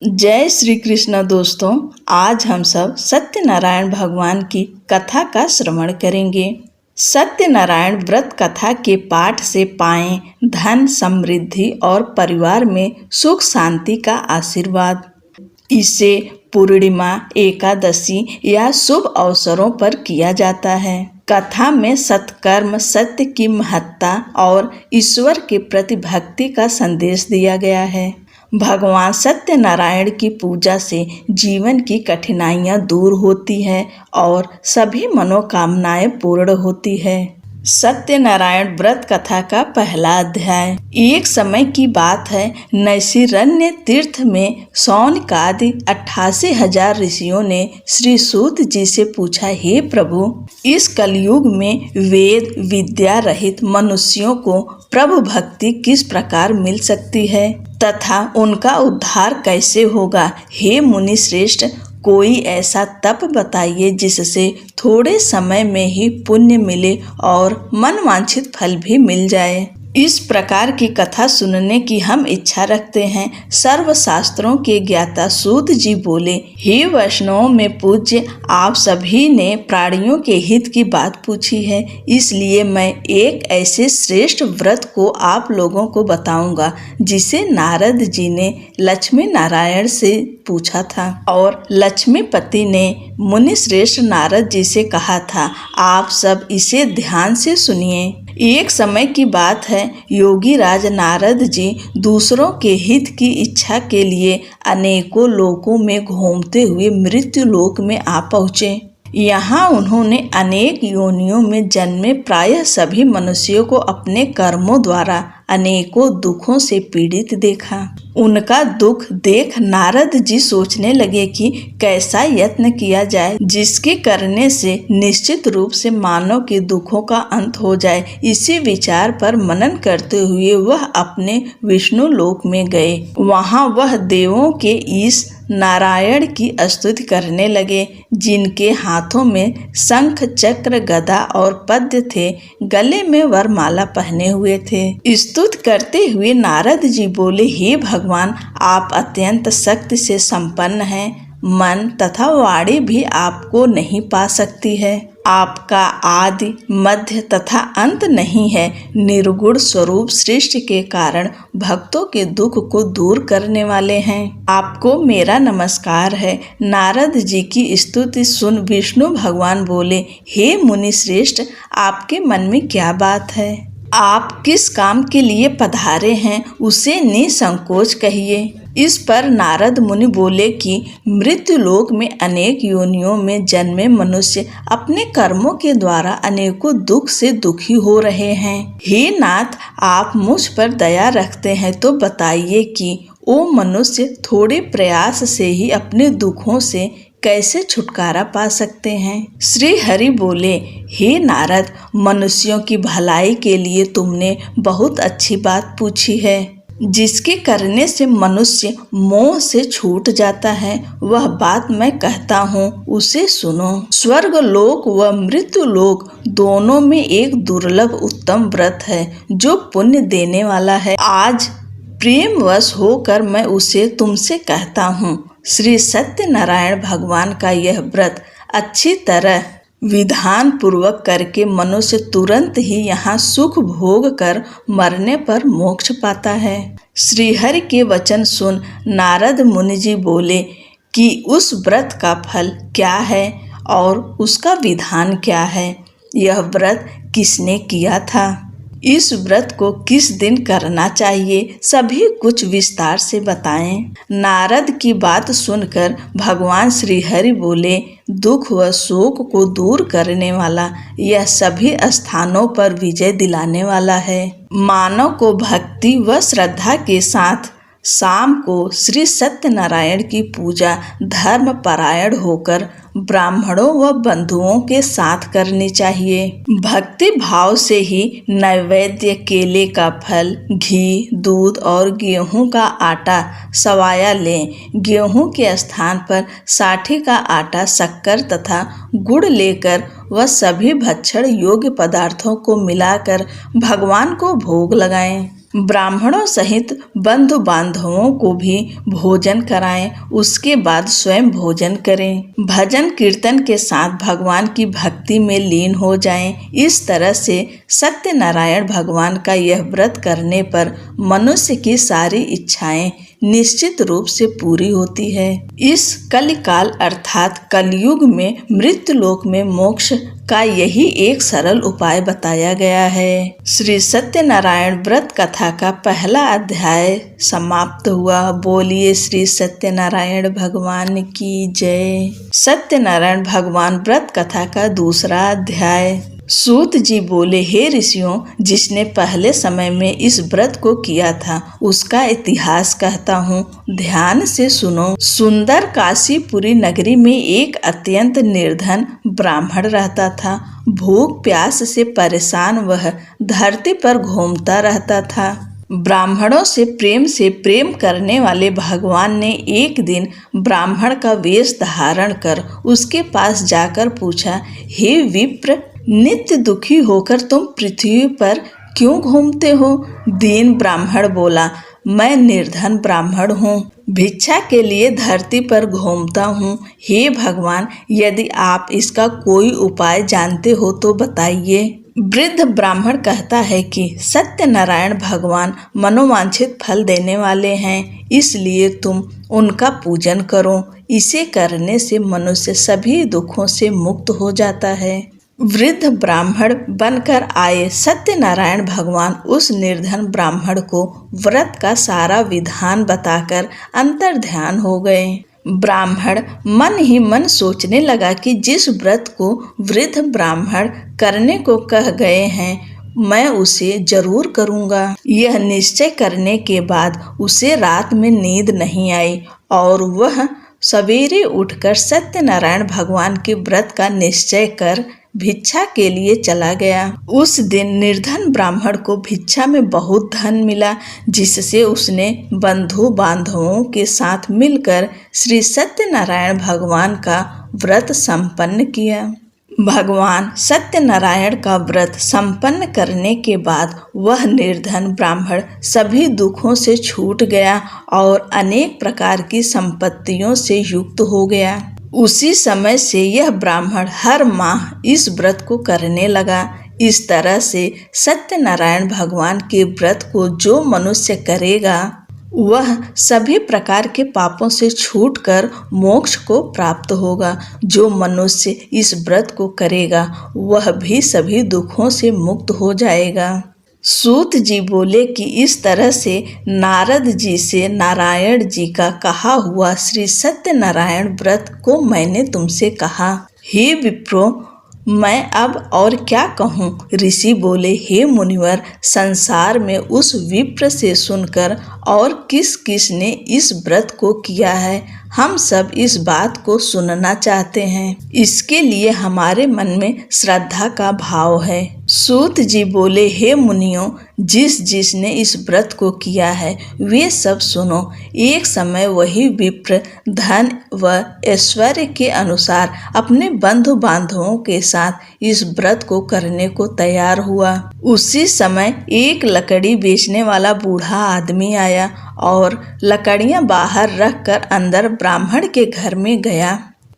जय श्री कृष्ण दोस्तों। आज हम सब सत्यनारायण भगवान की कथा का श्रवण करेंगे। सत्यनारायण व्रत कथा के पाठ से पाएं धन समृद्धि और परिवार में सुख शांति का आशीर्वाद। इसे पूर्णिमा, एकादशी या शुभ अवसरों पर किया जाता है। कथा में सत्कर्म, सत्य की महत्ता और ईश्वर के प्रति भक्ति का संदेश दिया गया है। भगवान सत्यनारायण की पूजा से जीवन की कठिनाइयां दूर होती है और सभी मनोकामनाएं पूर्ण होती है। सत्यनारायण व्रत कथा का पहला अध्याय। एक समय की बात है, नैशिरण्य तीर्थ में शौनकादि 88,000 ऋषियों ने श्री सूत जी से पूछा, हे प्रभु, इस कलयुग में वेद विद्या रहित मनुष्यों को प्रभु भक्ति किस प्रकार मिल सकती है तथा उनका उद्धार कैसे होगा। हे मुनि श्रेष्ठ, कोई ऐसा तप बताइए जिससे थोड़े समय में ही पुण्य मिले और मनवांछित फल भी मिल जाए। इस प्रकार की कथा सुनने की हम इच्छा रखते हैं। सर्वशास्त्रों के ज्ञाता सूत जी बोले, हे वैष्णवों में पूज्य, आप सभी ने प्राणियों के हित की बात पूछी है, इसलिए मैं एक ऐसे श्रेष्ठ व्रत को आप लोगों को बताऊंगा जिसे नारद जी ने लक्ष्मी नारायण से पूछा था और लक्ष्मीपति ने मुनि श्रेष्ठ नारद जी से कहा था। आप सब इसे ध्यान से सुनिए। एक समय की बात है, योगी राज नारद जी दूसरों के हित की इच्छा के लिए अनेकों लोकों में घूमते हुए मृत्यु लोक में आ पहुँचे। यहाँ उन्होंने अनेक योनियों में जन्मे प्रायः सभी मनुष्यों को अपने कर्मों द्वारा अनेकों दुखों से पीड़ित देखा। उनका दुख देख नारद जी सोचने लगे कि कैसा यत्न किया जाए जिसके करने से निश्चित रूप से मानव के दुखों का अंत हो जाए। इसी विचार पर मनन करते हुए वह अपने विष्णु लोक में गए। वहाँ वह देवों के ईश नारायण की स्तुति करने लगे, जिनके हाथों में शंख चक्र गदा और पद्य थे, गले में वरमाला पहने हुए थे। स्तुति करते हुए नारद जी बोले, हे भगवान, आप अत्यंत शक्ति से संपन्न हैं। मन तथा वाणी भी आपको नहीं पा सकती है। आपका आदि मध्य तथा अंत नहीं है। निर्गुण स्वरूप सृष्टि के कारण भक्तों के दुख को दूर करने वाले हैं। आपको मेरा नमस्कार है। नारद जी की स्तुति सुन विष्णु भगवान बोले, हे मुनि श्रेष्ठ, आपके मन में क्या बात है? आप किस काम के लिए पधारे हैं, उसे निसंकोच कहिए। इस पर नारद मुनि बोले कि मृत्यु लोक में अनेक योनियों में जन्मे मनुष्य अपने कर्मों के द्वारा अनेकों दुख से दुखी हो रहे हैं। हे नाथ, आप मुझ पर दया रखते हैं तो बताइए कि वो मनुष्य थोड़े प्रयास से ही अपने दुखों से कैसे छुटकारा पा सकते हैं। श्री हरि बोले, हे नारद, मनुष्यों की भलाई के लिए तुमने बहुत अच्छी बात पूछी है। जिसके करने से मनुष्य मोह से छूट जाता है, वह बात मैं कहता हूँ, उसे सुनो। स्वर्ग लोक व मृत्यु लोक दोनों में एक दुर्लभ उत्तम व्रत है जो पुण्य देने वाला है। आज प्रेमवश होकर मैं उसे तुमसे कहता हूँ। श्री सत्यनारायण भगवान का यह व्रत अच्छी तरह विधान पूर्वक करके मनुष्य तुरंत ही यहाँ सुख भोग कर मरने पर मोक्ष पाता है। श्री हरि के वचन सुन नारद मुनि जी बोले कि उस व्रत का फल क्या है और उसका विधान क्या है। यह व्रत किसने किया था, इस व्रत को किस दिन करना चाहिए, सभी कुछ विस्तार से बताएं। नारद की बात सुनकर भगवान श्री हरि बोले, दुख व शोक को दूर करने वाला, यह सभी स्थानों पर विजय दिलाने वाला है। मानव को भक्ति व श्रद्धा के साथ शाम को श्री सत्यनारायण की पूजा धर्म परायण होकर ब्राह्मणों व बंधुओं के साथ करनी चाहिए। भक्ति भाव से ही नैवेद्य केले का फल, घी, दूध और गेहूं का आटा सवाया लें। गेहूं के स्थान पर साठी का आटा, शक्कर तथा गुड़ लेकर वह सभी भक्षण योग्य पदार्थों को मिलाकर भगवान को भोग लगाएं। ब्राह्मणों सहित बंधु बांधवों को भी भोजन कराएं, उसके बाद स्वयं भोजन करें। भजन कीर्तन के साथ भगवान की भक्ति में लीन हो जाएं। इस तरह से सत्यनारायण भगवान का यह व्रत करने पर मनुष्य की सारी इच्छाएं निश्चित रूप से पूरी होती है। इस कलिकाल अर्थात कलयुग में मृत्युलोक में मोक्ष का यही एक सरल उपाय बताया गया है। श्री सत्यनारायण व्रत कथा का पहला अध्याय समाप्त हुआ। बोलिए श्री सत्यनारायण भगवान की जय। सत्यनारायण भगवान व्रत कथा का दूसरा अध्याय। सूत जी बोले, हे ऋषियों, जिसने पहले समय में इस व्रत को किया था उसका इतिहास कहता हूँ, ध्यान से सुनो। सुंदर काशीपुरी नगरी में एक अत्यंत निर्धन ब्राह्मण रहता था। भूख प्यास से परेशान वह धरती पर घूमता रहता था। ब्राह्मणों से प्रेम करने वाले भगवान ने एक दिन ब्राह्मण का वेश धारण कर उसके पास जाकर पूछा, हे विप्र, नित्य दुखी होकर तुम पृथ्वी पर क्यों घूमते हो? दीन ब्राह्मण बोला, मैं निर्धन ब्राह्मण हूँ, भिक्षा के लिए धरती पर घूमता हूँ। हे भगवान, यदि आप इसका कोई उपाय जानते हो तो बताइए। वृद्ध ब्राह्मण कहता है कि सत्यनारायण भगवान मनोवांछित फल देने वाले हैं, इसलिए तुम उनका पूजन करो। इसे करने से मनुष्य सभी दुखों से मुक्त हो जाता है। वृद्ध ब्राह्मण बनकर आए सत्यनारायण भगवान उस निर्धन ब्राह्मण को व्रत का सारा विधान बताकर अंतर्ध्यान हो गए। ब्राह्मण मन ही मन सोचने लगा कि जिस व्रत को वृद्ध ब्राह्मण करने को कह गए हैं, मैं उसे जरूर करूँगा। यह निश्चय करने के बाद उसे रात में नींद नहीं आई और वह सवेरे उठकर सत्यनारायण भगवान के व्रत का निश्चय कर भिक्षा के लिए चला गया। उस दिन निर्धन ब्राह्मण को भिक्षा में बहुत धन मिला, जिससे उसने बंधु बांधवों के साथ मिलकर श्री सत्यनारायण भगवान का व्रत संपन्न किया। भगवान सत्यनारायण का व्रत संपन्न करने के बाद वह निर्धन ब्राह्मण सभी दुखों से छूट गया और अनेक प्रकार की संपत्तियों से युक्त हो गया। उसी समय से यह ब्राह्मण हर माह इस व्रत को करने लगा। इस तरह से सत्यनारायण भगवान के व्रत को जो मनुष्य करेगा वह सभी प्रकार के पापों से छूटकर मोक्ष को प्राप्त होगा। जो मनुष्य इस व्रत को करेगा वह भी सभी दुखों से मुक्त हो जाएगा। सूत जी बोले कि इस तरह से नारद जी से नारायण जी का कहा हुआ श्री सत्यनारायण व्रत को मैंने तुमसे कहा। हे विप्रो, मैं अब और क्या कहूँ? ऋषि बोले, हे मुनिवर, संसार में उस विप्र से सुनकर और किस किस ने इस व्रत को किया है, हम सब इस बात को सुनना चाहते हैं। इसके लिए हमारे मन में श्रद्धा का भाव है। सूत जी बोले, हे मुनियों, जिसने इस व्रत को किया है वे सब सुनो। एक समय वही विप्र धन व ऐश्वर्य के अनुसार अपने बंधु बांधवों के साथ इस व्रत को करने को तैयार हुआ। उसी समय एक लकड़ी बेचने वाला बूढ़ा आदमी आया और लकड़ियां बाहर रखकर अंदर ब्राह्मण के घर में गया।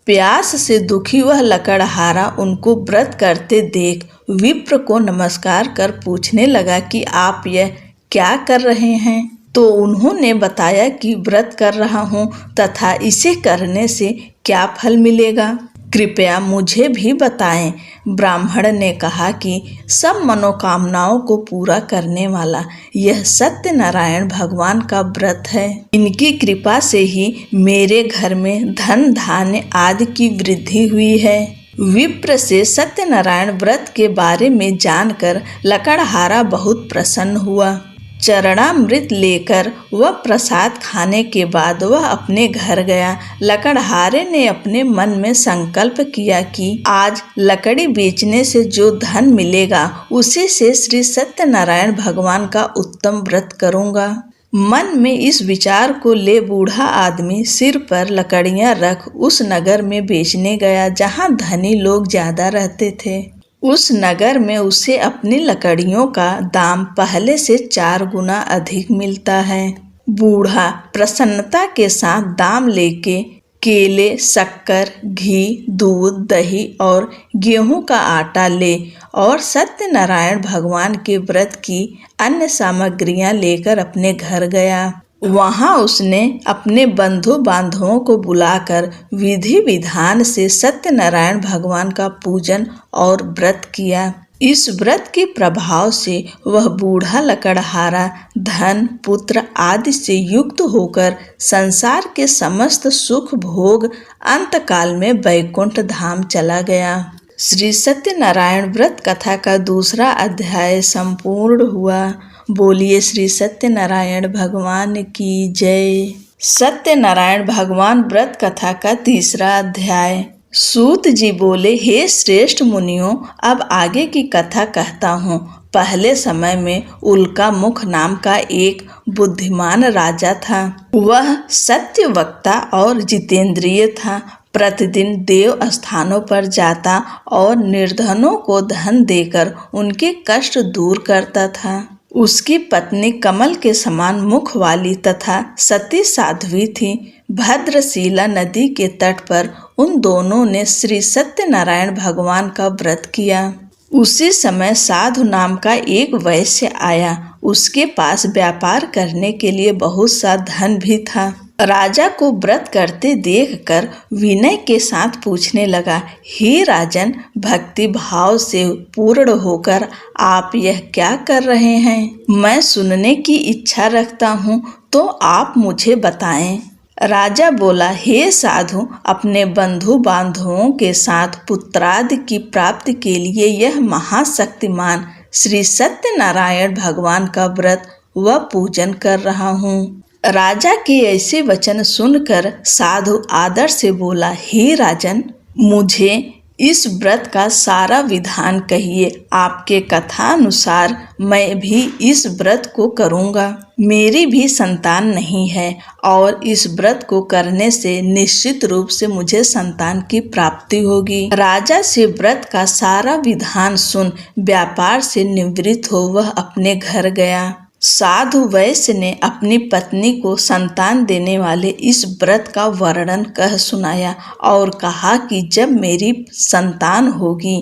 प्यास से दुखी वह लकड़हारा उनको व्रत करते देख विप्र को नमस्कार कर पूछने लगा कि आप यह क्या कर रहे हैं? तो उन्होंने बताया कि व्रत कर रहा हूँ तथा इसे करने से क्या फल मिलेगा, कृपया मुझे भी बताएं। ब्राह्मण ने कहा कि सब मनोकामनाओं को पूरा करने वाला यह सत्यनारायण भगवान का व्रत है। इनकी कृपा से ही मेरे घर में धन धान्य आदि की वृद्धि हुई है। विप्र से सत्यनारायण व्रत के बारे में जानकर लकड़हारा बहुत प्रसन्न हुआ। चरणामृत लेकर वह प्रसाद खाने के बाद वह अपने घर गया। लकड़हारे ने अपने मन में संकल्प किया कि आज लकड़ी बेचने से जो धन मिलेगा उसी से श्री सत्यनारायण भगवान का उत्तम व्रत करूंगा। मन में इस विचार को ले बूढ़ा आदमी सिर पर लकड़ियां रख उस नगर में बेचने गया जहां धनी लोग ज्यादा रहते थे। उस नगर में उसे अपनी लकड़ियों का दाम पहले से 4 गुना अधिक मिलता है। बूढ़ा प्रसन्नता के साथ दाम लेके केले, शक्कर, घी, दूध, दही और गेहूं का आटा ले और सत्यनारायण भगवान के व्रत की अन्य सामग्रियां लेकर अपने घर गया। वहां उसने अपने बंधु बांधवों को बुलाकर विधि विधान से सत्यनारायण भगवान का पूजन और व्रत किया। इस व्रत के प्रभाव से वह बूढ़ा लकड़हारा धन, पुत्र आदि से युक्त होकर संसार के समस्त सुख भोग अंतकाल में वैकुंठ धाम चला गया। श्री सत्यनारायण व्रत कथा का दूसरा अध्याय संपूर्ण हुआ। बोलिए श्री सत्यनारायण भगवान की जय। सत्यनारायण भगवान व्रत कथा का तीसरा अध्याय। सूत जी बोले, हे श्रेष्ठ मुनियों, अब आगे की कथा कहता हूँ। पहले समय में उल्का मुख नाम का एक बुद्धिमान राजा था। वह सत्य वक्ता और जितेंद्रिय था। प्रतिदिन देव स्थानों पर जाता और निर्धनों को धन देकर उनके कष्ट दूर करता था। उसकी पत्नी कमल के समान मुख वाली तथा सती साध्वी थी। भद्रशिला नदी के तट पर उन दोनों ने श्री सत्यनारायण भगवान का व्रत किया। उसी समय साधु नाम का एक वैश्य आया। उसके पास व्यापार करने के लिए बहुत सा धन भी था। राजा को व्रत करते देखकर विनय के साथ पूछने लगा, हे राजन, भक्ति भाव से पूर्ण होकर आप यह क्या कर रहे हैं? मैं सुनने की इच्छा रखता हूँ, तो आप मुझे बताएं। राजा बोला, हे साधु, अपने बंधु बांधवों के साथ पुत्रादि की प्राप्ति के लिए यह महाशक्तिमान श्री सत्यनारायण भगवान का व्रत व पूजन कर रहा हूँ। राजा के ऐसे वचन सुनकर साधु आदर से बोला, हे राजन, मुझे इस व्रत का सारा विधान कहिए। आपके कथा अनुसार मैं भी इस व्रत को करूँगा। मेरी भी संतान नहीं है और इस व्रत को करने से निश्चित रूप से मुझे संतान की प्राप्ति होगी। राजा से व्रत का सारा विधान सुन व्यापार से निवृत्त हो वह अपने घर गया। साधु वैश्य ने अपनी पत्नी को संतान देने वाले इस व्रत का वर्णन कह सुनाया और कहा कि जब मेरी संतान होगी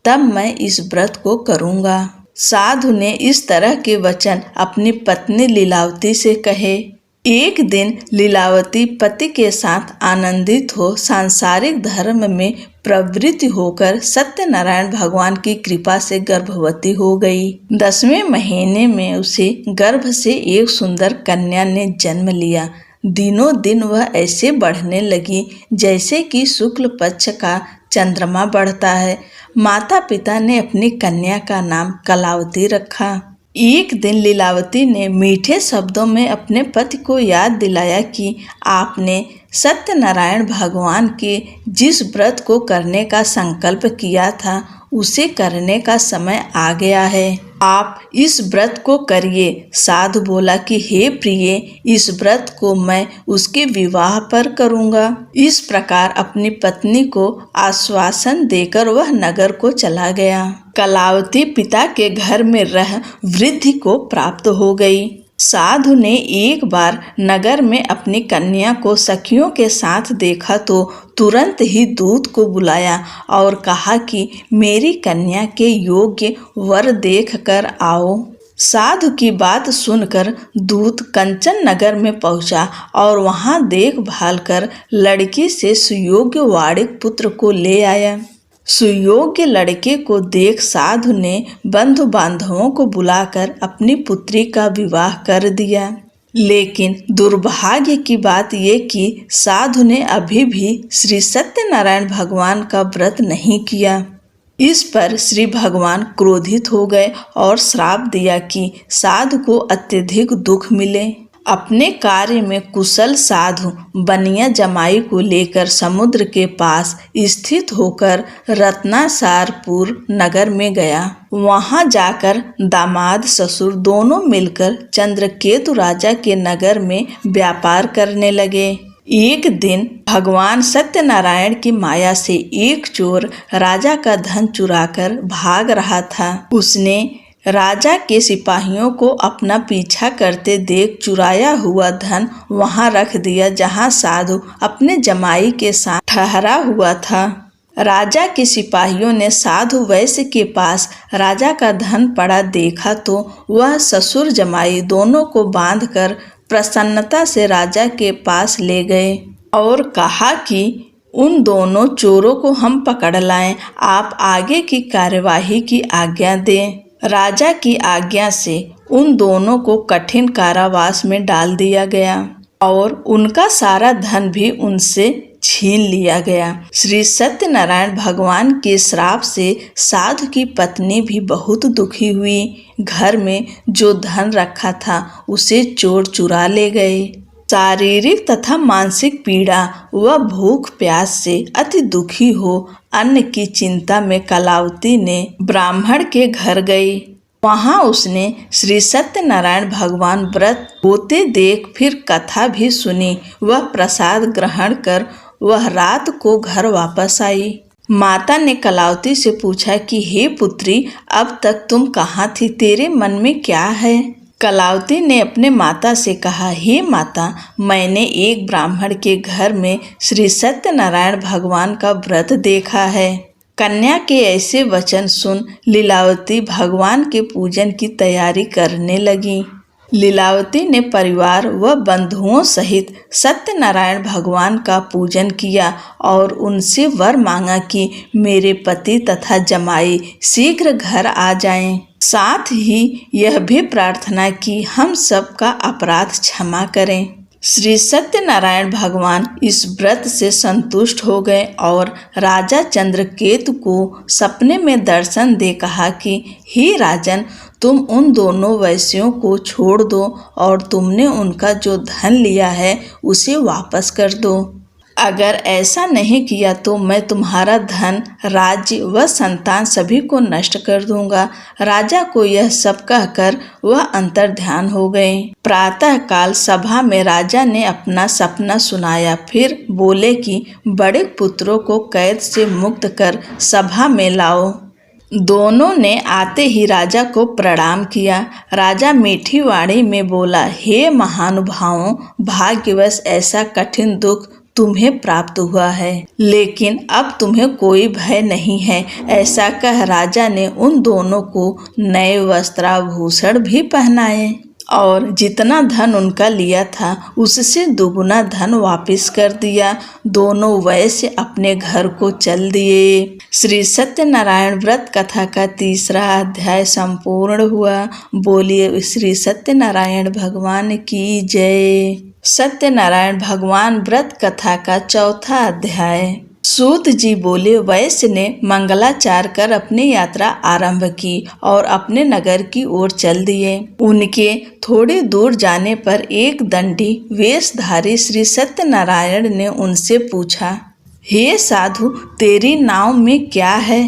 तब मैं इस व्रत को करूँगा। साधु ने इस तरह के वचन अपनी पत्नी लीलावती से कहे। एक दिन लीलावती पति के साथ आनंदित हो सांसारिक धर्म में प्रवृत्त होकर सत्यनारायण भगवान की कृपा से गर्भवती हो गई। 10वें महीने में उसे गर्भ से एक सुंदर कन्या ने जन्म लिया। दिनों दिन वह ऐसे बढ़ने लगी जैसे कि शुक्ल पक्ष का चंद्रमा बढ़ता है। माता पिता ने अपनी कन्या का नाम कलावती रखा। एक दिन लीलावती ने मीठे शब्दों में अपने पति को याद दिलाया कि आपने सत्यनारायण भगवान के जिस व्रत को करने का संकल्प किया था उसे करने का समय आ गया है। आप इस व्रत को करिए। साधु बोला कि हे प्रिय, इस व्रत को मैं उसके विवाह पर करूँगा। इस प्रकार अपनी पत्नी को आश्वासन देकर वह नगर को चला गया। कलावती पिता के घर में रह वृद्धि को प्राप्त हो गई। साधु ने एक बार नगर में अपनी कन्या को सखियों के साथ देखा तो तुरंत ही दूत को बुलाया और कहा कि मेरी कन्या के योग्य वर देख कर आओ। साधु की बात सुनकर दूत कंचन नगर में पहुंचा और वहां देखभाल कर लड़की से सुयोग्य वाड़िक पुत्र को ले आया। सुयोग्य लड़के को देख साधु ने बंधु बांधवों को बुलाकर अपनी पुत्री का विवाह कर दिया। लेकिन दुर्भाग्य की बात ये कि साधु ने अभी भी श्री सत्यनारायण भगवान का व्रत नहीं किया। इस पर श्री भगवान क्रोधित हो गए और श्राप दिया कि साधु को अत्यधिक दुख मिले। अपने कार्य में कुशल साधु बनिया जमाई को लेकर समुद्र के पास स्थित होकर रत्नासारपुर नगर में गया। वहां जाकर दामाद ससुर दोनों मिलकर चंद्रकेतु राजा के नगर में व्यापार करने लगे। एक दिन भगवान सत्यनारायण की माया से एक चोर राजा का धन चुराकर भाग रहा था। उसने राजा के सिपाहियों को अपना पीछा करते देख चुराया हुआ धन वहां रख दिया जहां साधु अपने जमाई के साथ ठहरा हुआ था। राजा के सिपाहियों ने साधु वैश्य के पास राजा का धन पड़ा देखा तो वह ससुर जमाई दोनों को बांधकर प्रसन्नता से राजा के पास ले गए और कहा कि उन दोनों चोरों को हम पकड़ लाएं, आप आगे की कार्यवाही की आज्ञा दें। राजा की आज्ञा से उन दोनों को कठिन कारावास में डाल दिया गया और उनका सारा धन भी उनसे छीन लिया गया। श्री सत्यनारायण भगवान के श्राप से साधु की पत्नी भी बहुत दुखी हुई। घर में जो धन रखा था उसे चोर चुरा ले गए। शारीरिक तथा मानसिक पीड़ा व भूख प्यास से अति दुखी हो अन्न की चिंता में कलावती ने ब्राह्मण के घर गई। वहां उसने श्री सत्यनारायण भगवान व्रत होते देख फिर कथा भी सुनी। वह प्रसाद ग्रहण कर वह रात को घर वापस आई। माता ने कलावती से पूछा कि हे पुत्री, अब तक तुम कहाँ थी, तेरे मन में क्या है? कलावती ने अपने माता से कहा, हे माता, मैंने एक ब्राह्मण के घर में श्री सत्यनारायण भगवान का व्रत देखा है। कन्या के ऐसे वचन सुन लीलावती भगवान के पूजन की तैयारी करने लगी। लीलावती ने परिवार व बंधुओं सहित सत्यनारायण भगवान का पूजन किया और उनसे वर मांगा कि मेरे पति तथा जमाई शीघ्र घर आ जाएं। साथ ही यह भी प्रार्थना की हम सबका अपराध क्षमा करें। श्री सत्यनारायण भगवान इस व्रत से संतुष्ट हो गए और राजा चंद्रकेतु को सपने में दर्शन दे कहा कि हे राजन, तुम उन दोनों वैश्यों को छोड़ दो और तुमने उनका जो धन लिया है उसे वापस कर दो। अगर ऐसा नहीं किया तो मैं तुम्हारा धन, राज्य व संतान सभी को नष्ट कर दूंगा। राजा को यह सब कहकर वह अंतर्ध्यान हो गए। प्रातः काल सभा में राजा ने अपना सपना सुनाया। फिर बोले कि बड़े पुत्रों को कैद से मुक्त कर सभा में लाओ। दोनों ने आते ही राजा को प्रणाम किया। राजा मीठी वाणी में बोला, हे महानुभावों, भाग्यवश ऐसा कठिन दुख तुम्हें प्राप्त हुआ है, लेकिन अब तुम्हें कोई भय नहीं है। ऐसा कह राजा ने उन दोनों को नए वस्त्राभूषण भी पहनाए और जितना धन उनका लिया था उससे दुगुना धन वापस कर दिया। दोनों वैश्य अपने घर को चल दिए। श्री सत्यनारायण व्रत कथा का तीसरा अध्याय संपूर्ण हुआ। बोलिए श्री सत्यनारायण भगवान की जय। सत्यनारायण भगवान व्रत कथा का चौथा अध्याय। सूत जी बोले, वैश्य ने मंगलाचार कर अपनी यात्रा आरंभ की और अपने नगर की ओर चल दिए। उनके थोड़ी दूर जाने पर एक दंडी वेशधारी श्री सत्यनारायण ने उनसे पूछा, हे साधु, तेरी नाव में क्या है?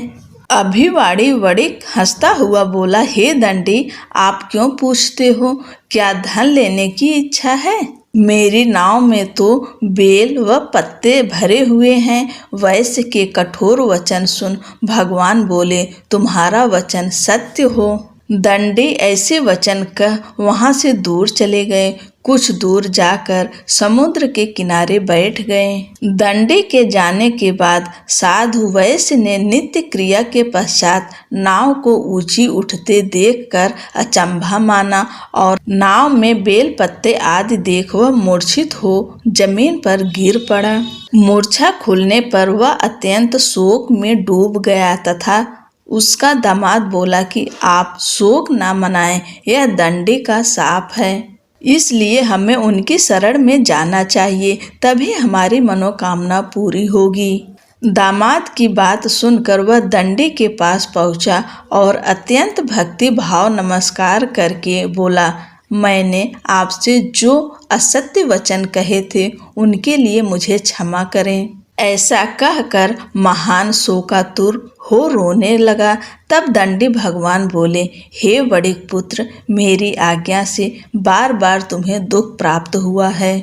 अभिवाड़ी वड़िक हंसता हुआ बोला, हे दंडी, आप क्यों पूछते हो? क्या धन लेने की इच्छा है? मेरी नाव में तो बेल व पत्ते भरे हुए हैं। वैश्य के कठोर वचन सुन भगवान बोले, तुम्हारा वचन सत्य हो। दंडी ऐसे वचन कह वहां से दूर चले गए। कुछ दूर जाकर समुद्र के किनारे बैठ गए। दंडी के जाने के बाद साधु वैश्य ने नित्य क्रिया के पश्चात नाव को ऊंची उठते देखकर अचंभा माना और नाव में बेल पत्ते आदि देख वह मूर्छित हो जमीन पर गिर पड़ा। मूर्छा खुलने पर वह अत्यंत शोक में डूब गया तथा उसका दामाद बोला कि आप शोक ना मनाएं, यह दंडी का शाप है, इसलिए हमें उनकी शरण में जाना चाहिए, तभी हमारी मनोकामना पूरी होगी। दामाद की बात सुनकर वह दंडी के पास पहुंचा और अत्यंत भक्ति भाव नमस्कार करके बोला, मैंने आपसे जो असत्य वचन कहे थे उनके लिए मुझे क्षमा करें। ऐसा कहकर महान शोकातुर हो रोने लगा। तब दंडी भगवान बोले, हे वड़िक पुत्र, मेरी आज्ञा से बार बार तुम्हें दुख प्राप्त हुआ है।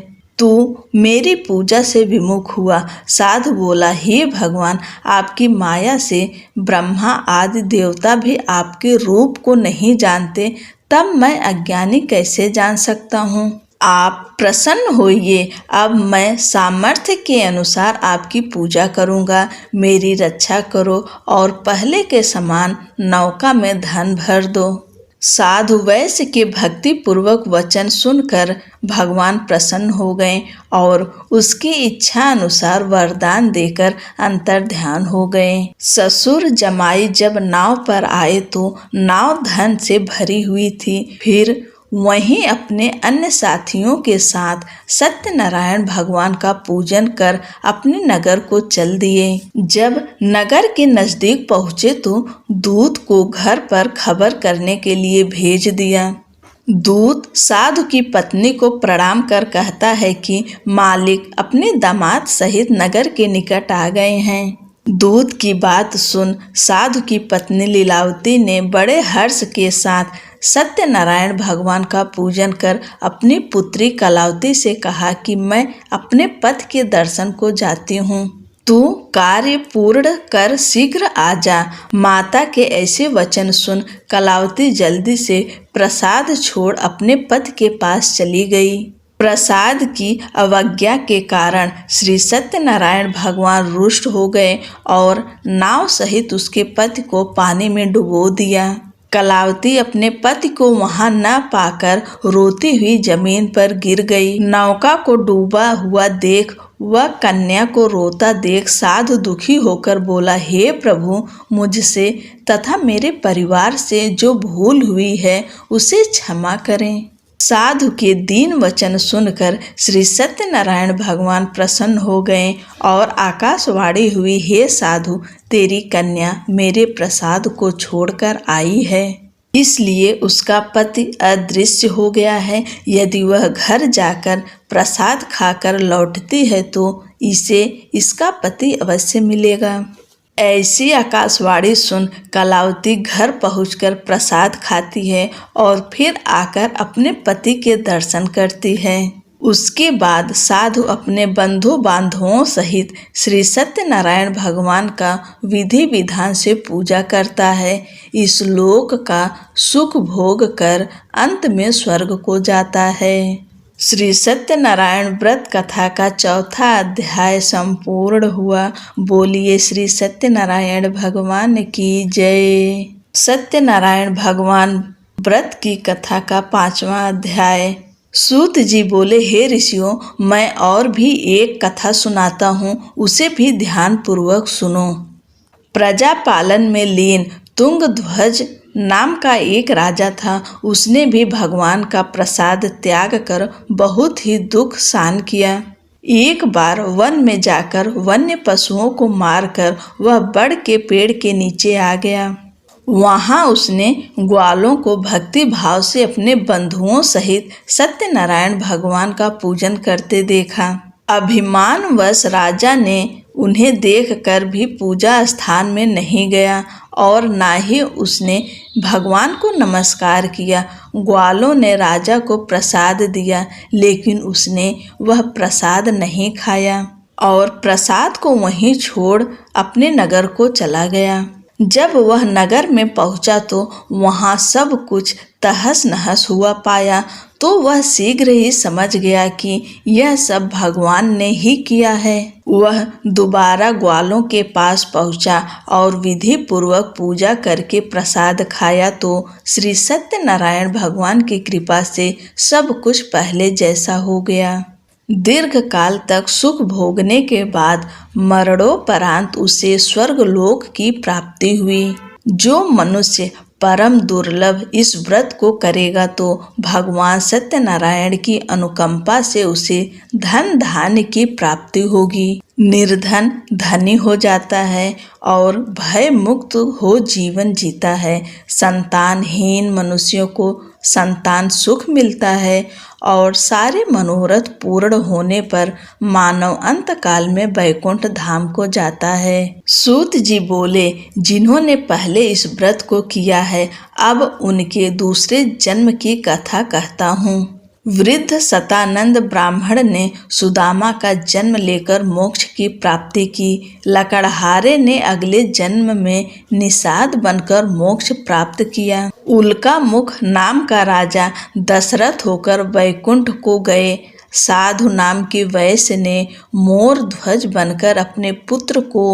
तू मेरी पूजा से विमुख हुआ। साधु बोला, हे भगवान, आपकी माया से ब्रह्मा आदि देवता भी आपके रूप को नहीं जानते, तब मैं अज्ञानी कैसे जान सकता हूँ। आप प्रसन्न होइए, अब मैं सामर्थ्य के अनुसार आपकी पूजा करूँगा। मेरी रक्षा करो और पहले के समान नौका में धन भर दो। साधु वैश्य के भक्ति पूर्वक वचन सुनकर भगवान प्रसन्न हो गए और उसकी इच्छा अनुसार वरदान देकर अंतर्ध्यान हो गए। ससुर जमाई जब नाव पर आए तो नाव धन से भरी हुई थी। फिर वहीं अपने अन्य साथियों के साथ सत्यनारायण भगवान का पूजन कर अपने नगर को चल दिए। जब नगर के नजदीक पहुँचे तो दूत को घर पर खबर करने के लिए भेज दिया। दूत साधु की पत्नी को प्रणाम कर कहता है कि मालिक अपने दामाद सहित नगर के निकट आ गए हैं। दूत की बात सुन साधु की पत्नी लीलावती ने बड़े हर्ष के साथ सत्यनारायण भगवान का पूजन कर अपनी पुत्री कलावती से कहा कि मैं अपने पति के दर्शन को जाती हूँ, तू कार्य पूर्ण कर शीघ्र आ जा। माता के ऐसे वचन सुन कलावती जल्दी से प्रसाद छोड़ अपने पति के पास चली गई। प्रसाद की अवज्ञा के कारण श्री सत्यनारायण भगवान रुष्ट हो गए और नाव सहित उसके पति को पानी में डुबो दिया। कलावती अपने पति को वहां न पाकर रोती हुई जमीन पर गिर गई। नौका को डूबा हुआ देख वह कन्या को रोता देख साधु दुखी होकर बोला, हे प्रभु, मुझसे तथा मेरे परिवार से जो भूल हुई है उसे क्षमा करें। साधु के दीन वचन सुनकर श्री सत्यनारायण भगवान प्रसन्न हो गए और आकाशवाणी हुई, हे साधु, तेरी कन्या मेरे प्रसाद को छोड़कर आई है, इसलिए उसका पति अदृश्य हो गया है। यदि वह घर जाकर प्रसाद खाकर लौटती है तो इसे इसका पति अवश्य मिलेगा। ऐसी आकाशवाणी सुन कलावती घर पहुंचकर प्रसाद खाती है और फिर आकर अपने पति के दर्शन करती है। उसके बाद साधु अपने बंधु बांधवों सहित श्री सत्यनारायण भगवान का विधि विधान से पूजा करता है। इस लोक का सुख भोग कर अंत में स्वर्ग को जाता है। श्री सत्यनारायण व्रत कथा का चौथा अध्याय संपूर्ण हुआ। बोलिए श्री सत्यनारायण भगवान की जय। सत्यनारायण भगवान व्रत की कथा का 5वां अध्याय। सूत जी बोले, हे ऋषियों, मैं और भी एक कथा सुनाता हूँ, उसे भी ध्यान पूर्वक सुनो। प्रजा पालन में लीन तुंगध्वज नाम का एक राजा था। उसने भी भगवान का प्रसाद त्याग कर बहुत ही दुख सहन किया। एक बार वन में जाकर वन्य पशुओं को मारकर वह बड़ के पेड़ के नीचे आ गया। वहां उसने ग्वालों को भक्ति भाव से अपने बंधुओं सहित सत्यनारायण भगवान का पूजन करते देखा। अभिमानवश राजा ने उन्हें देखकर भी पूजा स्थान में नहीं गया और ना ही उसने भगवान को नमस्कार किया। ग्वालों ने राजा को प्रसाद दिया, लेकिन उसने वह प्रसाद नहीं खाया और प्रसाद को वहीं छोड़ अपने नगर को चला गया। जब वह नगर में पहुंचा तो वहां सब कुछ तहस नहस हुआ पाया, तो वह शीघ्र ही समझ गया कि यह सब भगवान ने ही किया है। वह दोबारा ग्वालों के पास पहुंचा और विधि पूर्वक पूजा करके प्रसाद खाया तो श्री सत्यनारायण भगवान की कृपा से सब कुछ पहले जैसा हो गया। दीर्घ काल तक सुख भोगने के बाद मरणोपरांत उसे स्वर्गलोक की प्राप्ति हुई। जो मनुष्य परम दुर्लभ इस व्रत को करेगा तो भगवान सत्यनारायण की अनुकंपा से उसे धन धान्य की प्राप्ति होगी। निर्धन धनी हो जाता है और भय मुक्त हो जीवन जीता है। संतानहीन मनुष्यों को संतान सुख मिलता है और सारे मनोरथ पूर्ण होने पर मानव अंत काल में वैकुंठ धाम को जाता है। सूत जी बोले, जिन्होंने पहले इस व्रत को किया है, अब उनके दूसरे जन्म की कथा कहता हूँ। वृद्ध शतानंद ब्राह्मण ने सुदामा का जन्म लेकर मोक्ष की प्राप्ति की। लकड़हारे ने अगले जन्म में निषाद बनकर मोक्ष प्राप्त किया। उल्का मुख नाम का राजा दशरथ होकर वैकुंठ को गए। साधु नाम की वैश्य ने मोर ध्वज बनकर अपने पुत्र को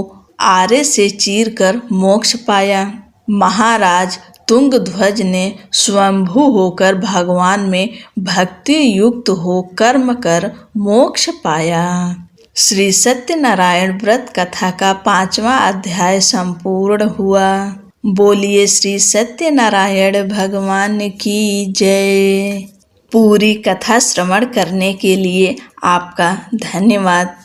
आरे से चीरकर मोक्ष पाया। महाराज तुंगध्वज ने स्वयंभू होकर भगवान में भक्ति युक्त हो कर्म कर मोक्ष पाया। श्री सत्यनारायण व्रत कथा का 5वां अध्याय संपूर्ण हुआ। बोलिए श्री सत्यनारायण भगवान की जय। पूरी कथा श्रवण करने के लिए आपका धन्यवाद।